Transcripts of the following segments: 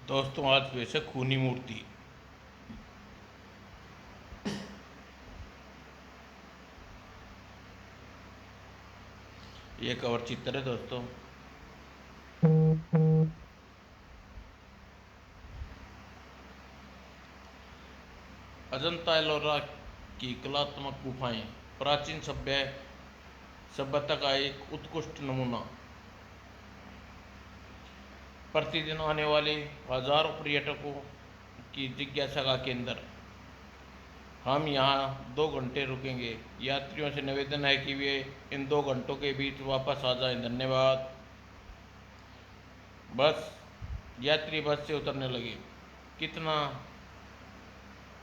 दोस्तों आज पेश है खूनी मूर्ति। ये कवर चित्र है दोस्तों। अजंता एलोरा की कलात्मक गुफाएं प्राचीन सभ्यता का एक उत्कृष्ट नमूना। प्रतिदिन आने वाले हजारों पर्यटकों की जिज्ञासा का केंद्र। हम यहाँ 2 घंटे रुकेंगे। यात्रियों से निवेदन है कि वे इन 2 घंटों के बीच वापस आ जाएं। धन्यवाद। बस यात्री बस से उतरने लगे। कितना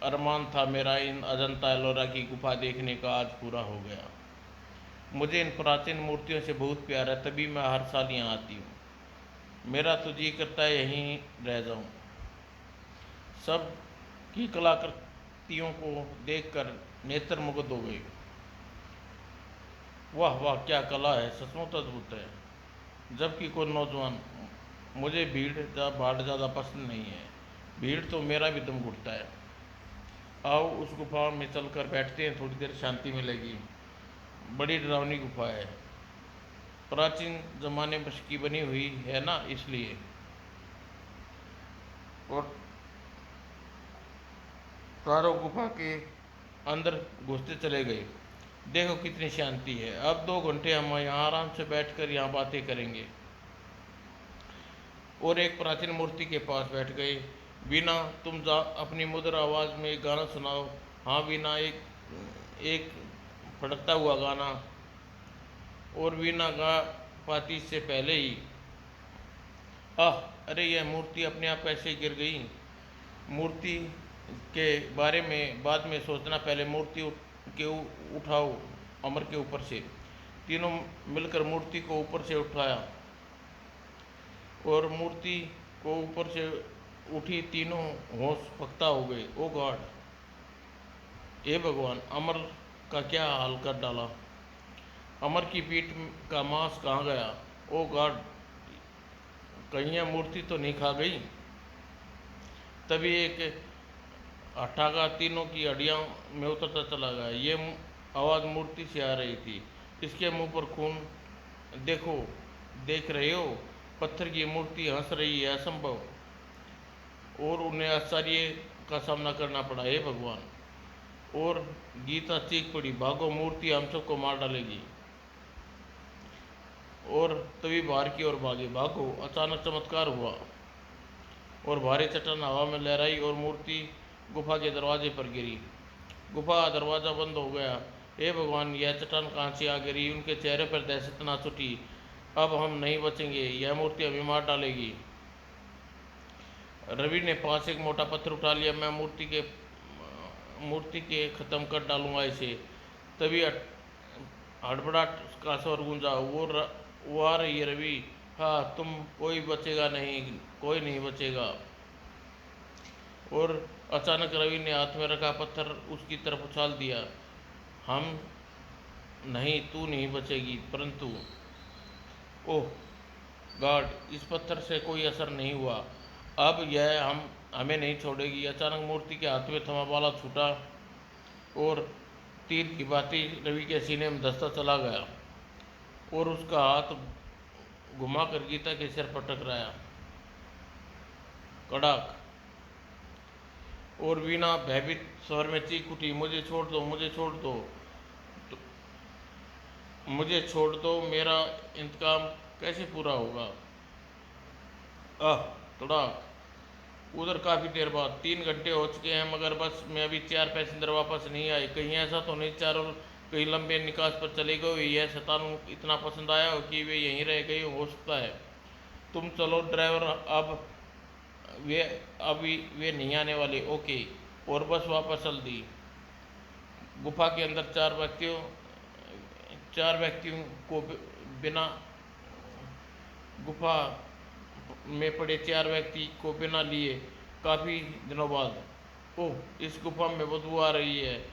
अरमान था मेरा इन अजंता एलोरा की गुफा देखने का, आज पूरा हो गया। मुझे इन प्राचीन मूर्तियों से बहुत प्यार है, तभी मैं हर साल यहाँ आती हूँ। मेरा तो जी करता है यहीं रह जाऊँ। सब की कलाकृतियों को देखकर नेत्र मुग्ध हो गए। वाह वाह, क्या कला है, सचमुच अद्भुत है। जबकि कोई नौजवान, मुझे भाड़ ज़्यादा पसंद नहीं है। भीड़ तो मेरा भी दम घुटता है। आओ उस गुफा में चलकर बैठते हैं, थोड़ी देर शांति मिलेगी। बड़ी डरावनी गुफा है, प्राचीन जमाने की बनी हुई है ना, इसलिए। और चारों गुफा के अंदर घुसते चले गए। देखो कितनी शांति है। अब 2 घंटे हम यहाँ आराम से बैठकर यहाँ बातें करेंगे। और एक प्राचीन मूर्ति के पास बैठ गए। वीणा, तुम जा अपनी मधुर आवाज़ में एक गाना सुनाओ। हाँ वीणा, एक एक फड़कता हुआ गाना। और वीणा गा पाती से पहले ही आह, अरे यह मूर्ति अपने आप कैसे गिर गई। मूर्ति के बारे में बाद में सोचना, पहले मूर्ति उठाओ अमर के ऊपर से। तीनों मिलकर मूर्ति को ऊपर से उठाया और मूर्ति को ऊपर से उठी। तीनों होश पख्ता हो गए। ओ गॉड, हे भगवान, अमर का क्या हाल कर डाला। अमर की पीठ का मांस कहाँ गया। ओ गॉड, कहीं यह मूर्ति तो नहीं खा गई। तभी एक हठाका तीनों की हड्डियों में उतरता चला गया। ये आवाज़ मूर्ति से आ रही थी। इसके मुंह पर खून। देखो, देख रहे हो, पत्थर की मूर्ति हंस रही है, असंभव। और उन्हें आश्चर्य का सामना करना पड़ा। हे भगवान। और गीता चीख पड़ी, भागो, मूर्ति हम सबको मार डालेगी। और तभी बाहर की ओर भागे। भागो। अचानक चमत्कार हुआ और भारी चट्टान हवा में लहराई और मूर्ति गुफा के दरवाजे पर गिरी। गुफा दरवाज़ा बंद हो गया। हे भगवान, यह चट्टान कहाँ से आ गिरी। उनके चेहरे पर दहशत ना छुटी। अब हम नहीं बचेंगे, यह मूर्ति हमें मार डालेगी। रवि ने पास एक मोटा पत्थर उठा लिया। मैं मूर्ति के ख़त्म कर डालूंगा इसे। तभी हड़बड़ाहट का स्वर गूंजा। वो आ रही है रवि। हाँ, तुम, कोई बचेगा नहीं, कोई नहीं बचेगा। और अचानक रवि ने हाथ में रखा पत्थर उसकी तरफ उछाल दिया। हम नहीं, तू नहीं बचेगी। परंतु ओह गॉड, इस पत्थर से कोई असर नहीं हुआ। अब यह हमें नहीं छोड़ेगी। अचानक मूर्ति के हाथ में थमा वाला छूटा और तीर की बाती रवि के सीने में धंसता चला गया और उसका हाथ घुमाकर गीता के सिर पर टकराया। कड़ाक। और वीणा भयभीत स्वर में चीख उठी, मुझे छोड़ दो, मुझे छोड़ दो, तो मुझे छोड़ दो, मेरा इंतकाम कैसे पूरा होगा। आह, तड़ाक। उधर काफ़ी देर बाद 3 घंटे हो चुके हैं, मगर बस में अभी 4 पैसेंजर वापस नहीं आए। कहीं ऐसा तो नहीं चारों कहीं लंबे निकास पर चले गए। यह शैतान इतना पसंद आया हो कि वे यहीं रह गए, हो सकता है। तुम चलो ड्राइवर, वे अभी वे नहीं आने वाले। ओके। और बस वापस चल दी। गुफा के अंदर चार व्यक्तियों को बिना गुफा में पड़े 4 व्यक्ति को बिना लिए काफ़ी दिनों बाद, ओह, इस गुफा में बदबू आ रही है,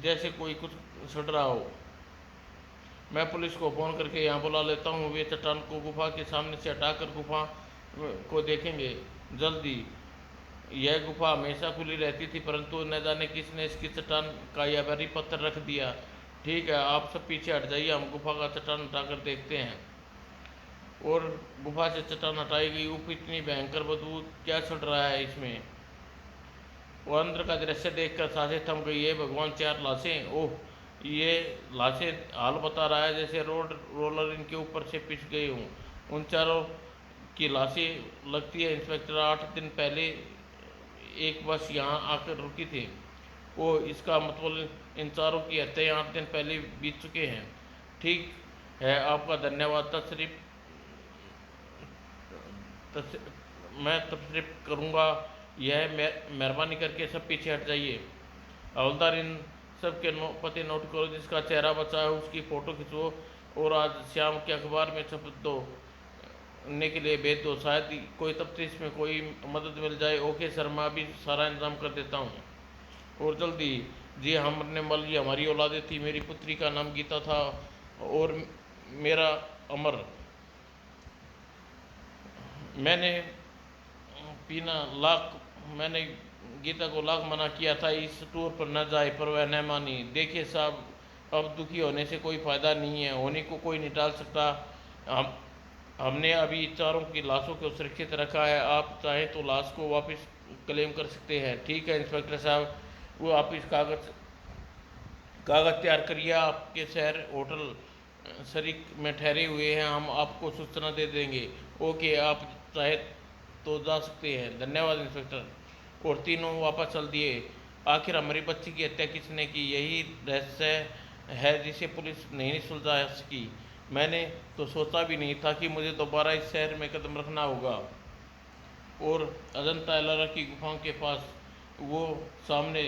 जैसे कोई कुछ सड़ रहा हो। मैं पुलिस को फ़ोन करके यहाँ बुला लेता हूँ। वे चट्टान को गुफा के सामने से हटाकर गुफा को देखेंगे। जल्दी। यह गुफा हमेशा खुली रहती थी, परंतु न जाने किसने इसकी चट्टान का यह भारी पत्थर रख दिया। ठीक है, आप सब पीछे हट जाइए, हम गुफा का चट्टान हटाकर देखते हैं। और गुफा से चट्टान हटाई गई। ऊपर इतनी भयंकर बदबू, क्या चल रहा है इसमें। वो अंदर का दृश्य देखकर सांसें थम गई। ये भगवान, 4 लाशें! ओह, ये लाशें हाल बता रहा है जैसे रोड रोलर इनके ऊपर से पिस गए हों। उन चारों की लाशें लगती है इंस्पेक्टर 8 दिन पहले एक बस यहाँ आकर रुकी थी। ओ, इसका मतलब इन चारों की हत्याएं 8 दिन पहले बीत चुके हैं। ठीक है, आपका धन्यवाद। मैं तशरीफ करूँगा। यह मेहरबानी करके सब पीछे हट जाइए। हवलदार, इन सब के पते नोट करो। जिसका चेहरा बचा है उसकी फ़ोटो खिंचो और आज शाम के अखबार में छप दो ने के लिए भेज दो। शायद कोई तफ्तीश में कोई मदद मिल जाए। ओके सर, मैं अभी सारा इंतजाम कर देता हूँ, और जल्दी। जी, हमने मल, ये हमारी औलादे थी। मेरी पुत्री का नाम गीता था और मेरा अमर। मैंने पीना लाख मैंने गीता को लाख मना किया था इस टूर पर न जाए, पर वह न मानी। देखिए साहब, अब दुखी होने से कोई फ़ायदा नहीं है। होने को कोई नहीं टाल सकता। हम हमने अभी चारों की लाशों को सुरक्षित रखा है। आप चाहें तो लाश को वापस क्लेम कर सकते हैं। ठीक है इंस्पेक्टर साहब, वो आप इस कागज़ तैयार करिए। आपके शहर होटल शरीक में ठहरे हुए हैं, हम आपको सूचना दे देंगे। ओके, आप चाहे तो जा सकते हैं। धन्यवाद इंस्पेक्टर। और तीनों वापस चल दिए। आखिर हमारी बच्ची की हत्या किसने की, यही रहस्य है जिसे पुलिस नहीं सुलझा सकी। मैंने तो सोचा भी नहीं था कि मुझे दोबारा इस शहर में कदम रखना होगा। और अजंता एलोरा की गुफाओं के पास वो सामने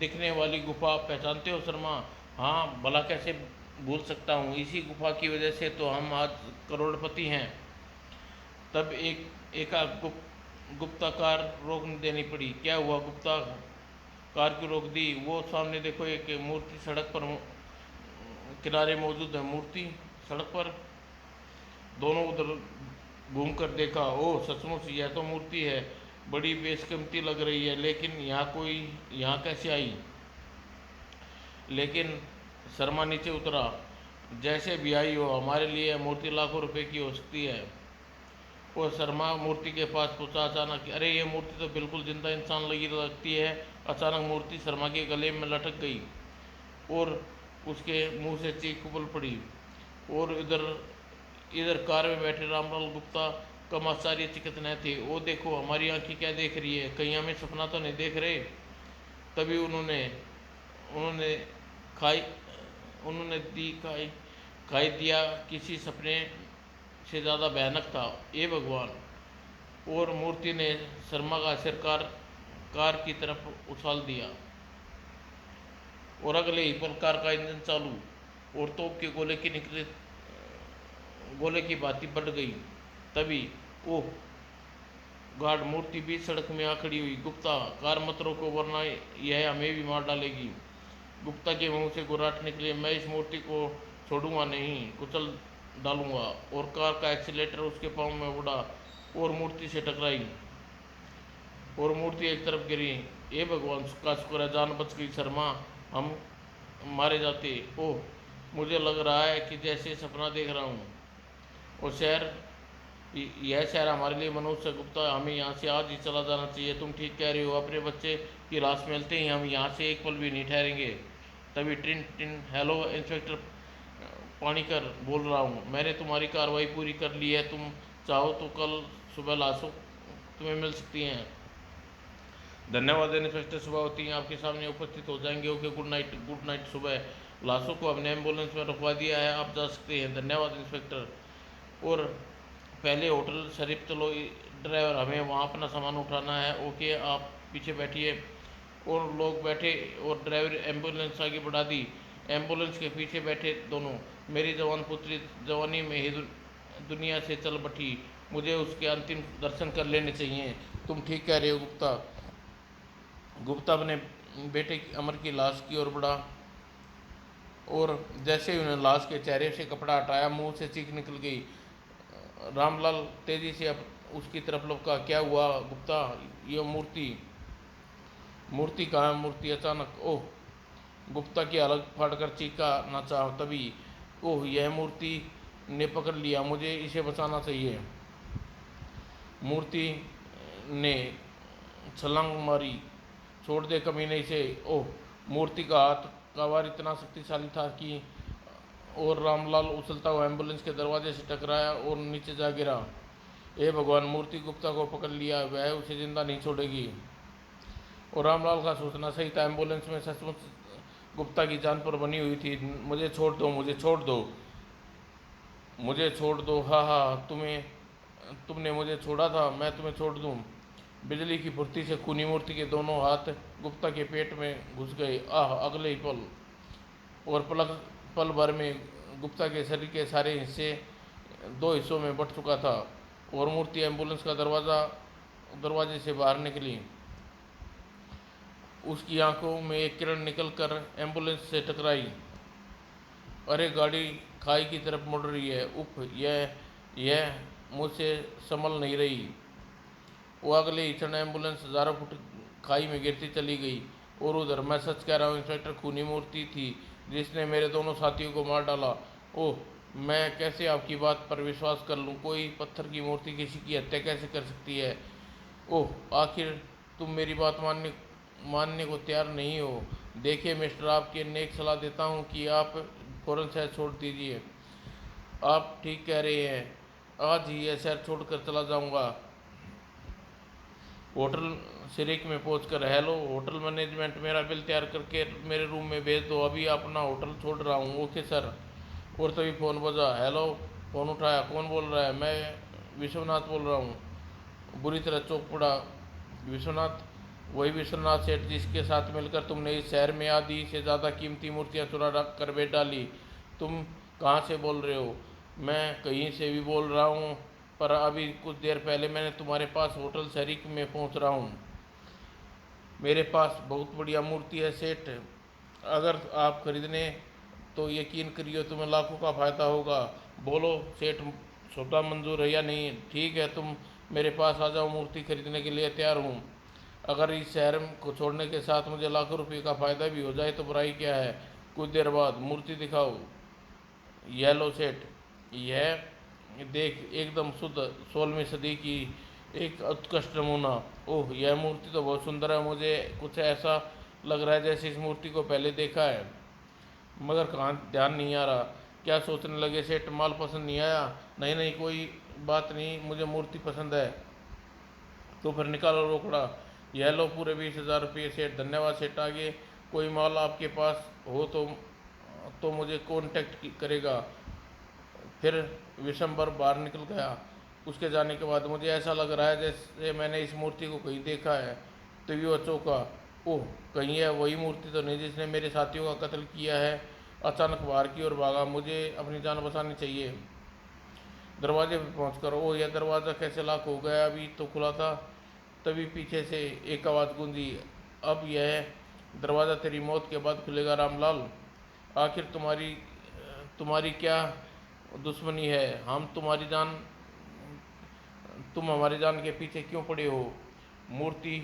दिखने वाली गुफा पहचानते हो शर्मा? हाँ, भला कैसे भूल सकता हूँ। इसी गुफा की वजह से तो हम आज करोड़पति हैं। तब एकाएक गुप्ता कार रोक देनी पड़ी। क्या हुआ? गुप्ता कार क्यों रोक दी? वो सामने देखो, एक मूर्ति सड़क पर किनारे मौजूद है। मूर्ति सड़क पर? दोनों उधर घूमकर देखा। ओह, सचमुच यह तो मूर्ति है। बड़ी बेशकीमती लग रही है, लेकिन यहाँ कैसे आई? लेकिन शर्मा नीचे उतरा। जैसे भी आई हो, हमारे लिए मूर्ति लाखों रुपए की हो सकती है। और शर्मा मूर्ति के पास पहुंचा। अचानक, अरे ये मूर्ति तो बिल्कुल जिंदा इंसान लगी लगती है। अचानक मूर्ति शर्मा के गले में लटक गई और उसके मुंह से चीख उबल पड़ी। और इधर इधर कार में बैठे रामलाल गुप्ता कम आश्चर्यचकित थे। वो देखो, हमारी आंखें क्या देख रही है, कहीं हमें सपना तो नहीं देख रहे। तभी उन्होंने उन्होंने खाई उन्होंने दी खाई खाई दिया किसी सपने से ज़्यादा भयानक था। ए भगवान! और मूर्ति ने शर्मा का सिर कार की तरफ उछाल दिया और अगले ही पल कार का इंजन चालू और तोप के गोले की बाती बढ़ गई। तभी ओह गार्ड, मूर्ति भी सड़क में आ खड़ी हुई। गुप्ता, कार मत रोको वरना यह हमें भी मार डालेगी। गुप्ता के मुंह से गुर्राट निकले। मैं इस मूर्ति को छोड़ूंगा नहीं, कुचल डालूंगा। और कार का एक्सीलेटर उसके पाँव में उड़ा और मूर्ति से टकराई और मूर्ति एक तरफ गिरी। ए भगवान का शुक्र है, जान बच गई। शर्मा, हम मारे जाते। ओह, मुझे लग रहा है कि जैसे सपना देख रहा हूँ। और यह शहर हमारे लिए मनुष्य है। गुप्ता, हमें यहाँ से आज ही चला जाना चाहिए। तुम ठीक कह रहे हो। अपने बच्चे की लाश मिलते ही हम यहाँ से एक पल भी नहीं ठहरेंगे। तभी tin tin, hello inspector Panikkar बोल रहा हूँ। मैंने तुम्हारी कार्रवाई पूरी कर ली है। तुम चाहो तो कल सुबह लाशों तुम्हें मिल सकती हैं। धन्यवाद इंस्पेक्टर, सुबह होती हैं आपके सामने उपस्थित हो जाएंगे। Okay, good night. Good night. सुबह लाशों को हमने एम्बुलेंस में रखवा दिया है, आप जा सकते हैं। धन्यवाद इंस्पेक्टर। और पहले होटल शरीफ चलो ड्राइवर, हमें वहाँ अपना सामान उठाना है। ओके, आप पीछे बैठिए। और लोग बैठे और ड्राइवर एम्बुलेंस आगे बढ़ा दी। एम्बुलेंस के पीछे बैठे दोनों। मेरी जवान पुत्री जवानी में ही दुनिया से चल बठी। मुझे उसके अंतिम दर्शन कर लेने चाहिए। तुम ठीक कह रहे हो गुप्ता। गुप्ता अपने बेटे अमर की लाश की ओर बढ़ा और जैसे ही उन्हें लाश के चेहरे से कपड़ा हटाया, मुंह से चीख निकल गई। रामलाल तेजी से उसकी तरफ लपका। क्या हुआ गुप्ता? ये मूर्ति मूर्ति कहाँ है? मूर्ति अचानक ओह गुप्ता की अलग फाड़कर चीखा ना चाह तभी ओह यह मूर्ति ने पकड़ लिया, मुझे इसे बचाना चाहिए। मूर्ति ने छलांग मारी। छोड़ दे कमीने इसे। ओह मूर्ति का हाथ का वार इतना शक्तिशाली था कि और रामलाल उछलता हुआ एम्बुलेंस के दरवाजे से टकराया और नीचे जा गिरा। हे भगवान, मूर्ति गुप्ता को पकड़ लिया, वह उसे जिंदा नहीं छोड़ेगी। और रामलाल का सोचना सही था, एम्बुलेंस में सचमुच गुप्ता की जान पर बनी हुई थी। मुझे छोड़ दो, मुझे छोड़ दो, मुझे छोड़ दो। हाँ हाँ, तुमने मुझे छोड़ा था, मैं तुम्हें छोड़ दूं। बिजली की फुर्ती से खूनी मूर्ति के दोनों हाथ गुप्ता के पेट में घुस गए। आह अगले ही पल और पल भर में गुप्ता के शरीर के सारे हिस्से दो हिस्सों में बंट चुका था और मूर्ति एम्बुलेंस का दरवाजे से बाहर निकली। उसकी आंखों में एक किरण निकलकर एम्बुलेंस से टकराई। अरे गाड़ी खाई की तरफ मुड़ रही है। उफ, यह मुझसे संभल नहीं रही। वो अगले ही क्षण एम्बुलेंस हजारों फुट खाई में गिरती चली गई। और उधर मैं सच कह रहा हूँ, इंस्पेक्टर खूनी मूर्ति थी जिसने मेरे दोनों साथियों को मार डाला। ओह, मैं कैसे आपकी बात पर विश्वास कर लूँ? कोई पत्थर की मूर्ति किसी की हत्या कैसे कर सकती है? ओह, आखिर तुम मेरी बात मानने को तैयार नहीं हो। देखिए मिस्टर, आपकी नेक सलाह देता हूँ कि आप फौरन शहर छोड़ दीजिए। आप ठीक कह रहे हैं, आज ही यह शहर छोड़कर चला जाऊंगा। होटल सिरिक में पहुंचकर हेलो होटल मैनेजमेंट, मेरा बिल तैयार करके मेरे रूम में भेज दो, अभी अपना होटल छोड़ रहा हूँ। Okay sir. और तभी फ़ोन बजा। हेलो, फ़ोन उठाया। कौन बोल रहा है? मैं विश्वनाथ बोल रहा हूँ। बुरी तरह चौंक पड़ा विश्वनाथ। वही विश्वनाथ सेठ जिसके साथ मिलकर तुमने इस शहर में आधी से ज़्यादा कीमती मूर्तियाँ चुरा कर बेच डाली। तुम कहाँ से बोल रहे हो? मैं कहीं से भी बोल रहा हूँ, पर अभी कुछ देर पहले मैंने तुम्हारे पास होटल शरीक में पहुँच रहा हूँ। मेरे पास बहुत बढ़िया मूर्ति है सेठ, अगर आप खरीदने तो यकीन करिए तुम्हें लाखों का फ़ायदा होगा। बोलो सेठ, सौदा मंजूर है या नहीं? ठीक है, तुम मेरे पास आ जाओ, मूर्ति खरीदने के लिए तैयार हूँ। अगर इस शहर को छोड़ने के साथ मुझे लाखों रुपये का फ़ायदा भी हो जाए तो बुराई क्या है? कुछ देर बाद मूर्ति दिखाओ। यह लो सेठ, यह देख, एकदम शुद्ध 16वीं सदी की एक उत्कृष्ट नमूना। ओह, यह मूर्ति तो बहुत सुंदर है, मुझे कुछ ऐसा लग रहा है जैसे इस मूर्ति को पहले देखा है, मगर कहाँ ध्यान नहीं आ रहा। क्या सोचने लगे सेठ? माल पसंद नहीं आया? नहीं नहीं, कोई बात नहीं, मुझे मूर्ति पसंद है। तो फिर निकालो रोकड़ा। यह लो पूरे 20,000 रुपये सेठ। धन्यवाद सेठ। आगे कोई माल आपके पास हो तो मुझे कांटेक्ट करेगा। फिर विशंबर बाहर निकल गया। उसके जाने के बाद मुझे ऐसा लग रहा है जैसे मैंने इस मूर्ति को कहीं देखा है। तभी वह चौंका। ओह, कहीं यह वही मूर्ति तो नहीं जिसने मेरे साथियों का कत्ल किया है? अचानक बाहर की ओर भागा। मुझे अपनी जान बचानी चाहिए। दरवाजे पर पहुंचकर ओह, यह दरवाज़ा कैसे लॉक हो गया? अभी तो खुला था। तभी पीछे से एक आवाज़ गूंजी। अब यह दरवाज़ा तेरी मौत के बाद खुलेगा रामलाल। आखिर तुम्हारी क्या दुश्मनी है? तुम हमारी जान के पीछे क्यों पड़े हो? मूर्ति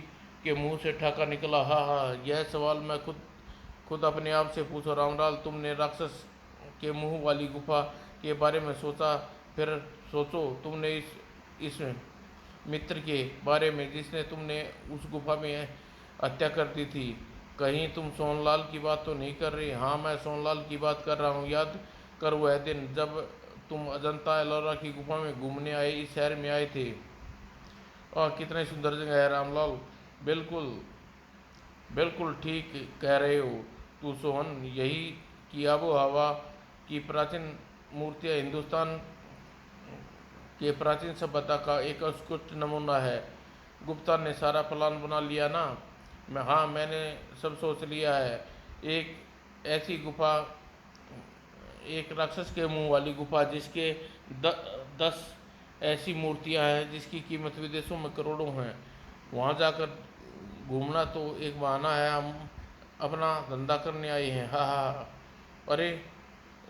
के मुंह से ठाका निकला। हाँ हाँ, यह सवाल मैं खुद अपने आप से पूछो रामलाल। तुमने राक्षस के मुंह वाली गुफा के बारे में सोचा? फिर सोचो तुमने इस मित्र के बारे में जिसने तुमने उस गुफा में हत्या कर दी थी। कहीं तुम सोनलाल की बात तो नहीं कर रही? हाँ, मैं सोनलाल की बात कर रहा हूँ। याद कर वह दिन जब तुम अजंता एलोरा की गुफा में घूमने आए, इस शहर में आए थे। कितनी सुंदर जगह है रामलाल। बिल्कुल बिल्कुल ठीक कह रहे हो तू सोहन। यही की आबो हवा की प्राचीन मूर्तियाँ हिंदुस्तान के प्राचीन सभ्यता का एक उत्कृष्ट नमूना है। गुप्ता ने सारा प्लान बना लिया ना? हाँ, मैंने सब सोच लिया है। एक ऐसी गुफा, एक राक्षस के मुंह वाली गुफा जिसके 10 ऐसी मूर्तियां हैं जिसकी कीमत विदेशों में करोड़ों हैं। वहाँ जाकर घूमना तो एक बहाना है, हम अपना धंधा करने आए हैं। हाँ हाँ हाँ। अरे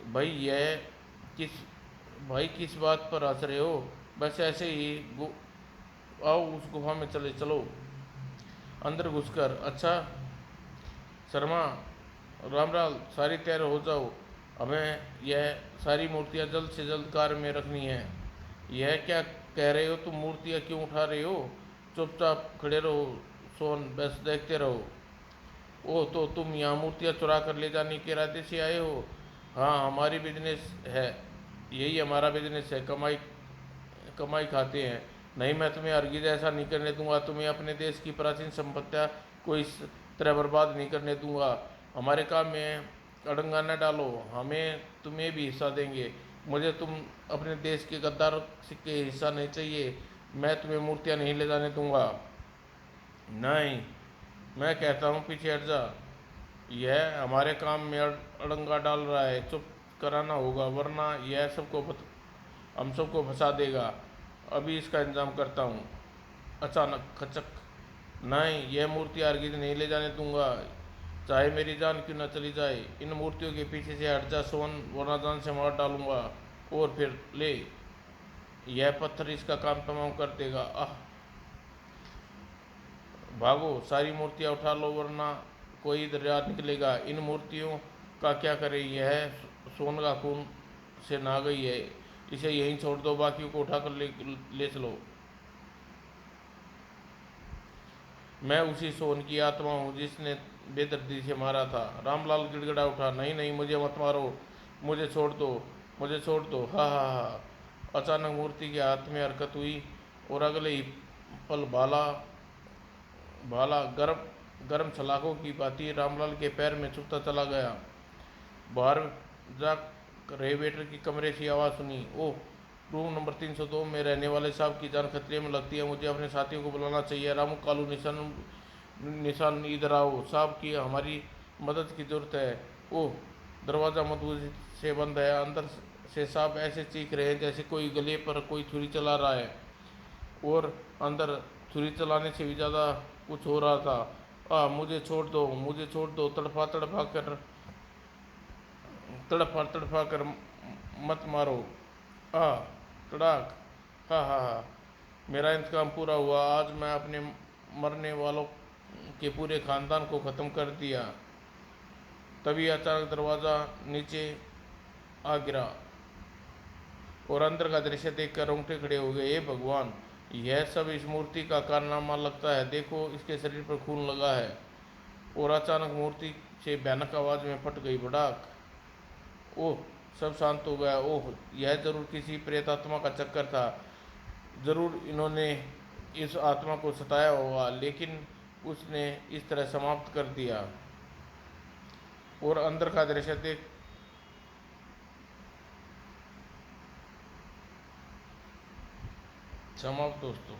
भाई, किस किस बात पर हंस रहे हो? बस ऐसे ही आओ उस गुफा में चले चलो। अंदर घुसकर, अच्छा शर्मा, रामलाल, सारी तैयार हो जाओ, हमें यह सारी मूर्तियां जल्द से जल्द कार में रखनी है। यह क्या कह रहे हो तुम, मूर्तियां क्यों उठा रहे हो? चुपचाप खड़े रहो सोन, बस देखते रहो। ओह, तो तुम यहाँ मूर्तियाँ चुरा कर ले जाने के इरादे से आए हो? हाँ, हमारी बिजनेस है, यही हमारा बिजनेस है, कमाई कमाई खाते हैं। नहीं, मैं तुम्हें हरगिज ऐसा नहीं करने दूंगा, तुम्हें अपने देश की प्राचीन संपत्तियाँ को इस तरह बर्बाद नहीं करने दूंगा। हमारे काम में अड़ंगा न डालो, हमें तुम्हें भी हिस्सा देंगे। मुझे तुम अपने देश के गद्दार के हिस्सा नहीं चाहिए, मैं तुम्हें मूर्तियाँ नहीं ले जाने दूंगा। नहीं, मैं कहता हूँ पीछे हट जा, यह हमारे काम में अड़ंगा डाल रहा है, चुप कराना होगा वरना यह हम सबको फंसा देगा। अभी इसका इंतजाम करता हूँ। अचानक खचक, नहीं, यह मूर्ति हरगिज नहीं ले जाने दूंगा, चाहे मेरी जान क्यों न चली जाए। इन मूर्तियों के पीछे से हट जा सोन, वरना जान से मार डालूंगा। और फिर ले, यह पत्थर इसका काम तमाम कर देगा। आह, भागो, सारी मूर्तियाँ उठा लो वरना कोई दरिया निकलेगा। इन मूर्तियों का क्या करें, यह सोन का खून से नहा गई है, इसे यहीं छोड़ दो, बाकियों को उठाकर ले चलो। मैं उसी सोन की आत्मा हूँ जिसने बेदर्दी से मारा था। रामलाल गिड़गिड़ा उठा, नहीं नहीं, मुझे मत मारो, मुझे छोड़ दो, मुझे छोड़ दो, हा हा हा। अचानक मूर्ति के हाथ में हरकत हुई और अगले ही पल भाला भाला गर्म गर्म सलाखों की भांति रामलाल के पैर में चुभता चला गया। बाहर जा रहे वेटर की कमरे से आवाज़ सुनी, ओह, रूम नंबर 302 में रहने वाले साहब की जान खतरे में लगती है, मुझे अपने साथियों को बुलाना चाहिए। रामू, कालू, निशान निशान, इधर आओ, साहब की हमारी मदद की ज़रूरत है। ओह, दरवाज़ा मजबूती से बंद है, अंदर से साहब ऐसे चीख रहे हैं जैसे कोई गले पर कोई छुरी चला रहा है। और अंदर छुरी चलाने से भी ज़्यादा कुछ हो रहा था। मुझे छोड़ दो, मुझे छोड़ दो, तड़फा कर मत मारो। आ तड़ाक, हा हा हा, मेरा इंतकाम पूरा हुआ, आज मैं अपने मरने वालों के पूरे खानदान को ख़त्म कर दिया। तभी अचानक दरवाज़ा नीचे आ गिरा और अंदर का दृश्य देखकर रोंगटे खड़े हो गए। हे भगवान, यह सब इस मूर्ति का कारनामा लगता है, देखो इसके शरीर पर खून लगा है। और अचानक मूर्ति से भयानक आवाज़ में फट गई भड़ाक। ओह, सब शांत हो गया। ओह, यह जरूर किसी प्रेत आत्मा का चक्कर था, जरूर इन्होंने इस आत्मा को सताया होगा, लेकिन उसने इस तरह समाप्त कर दिया। और अंदर का दृश्य देख समाप्त दोस्तों।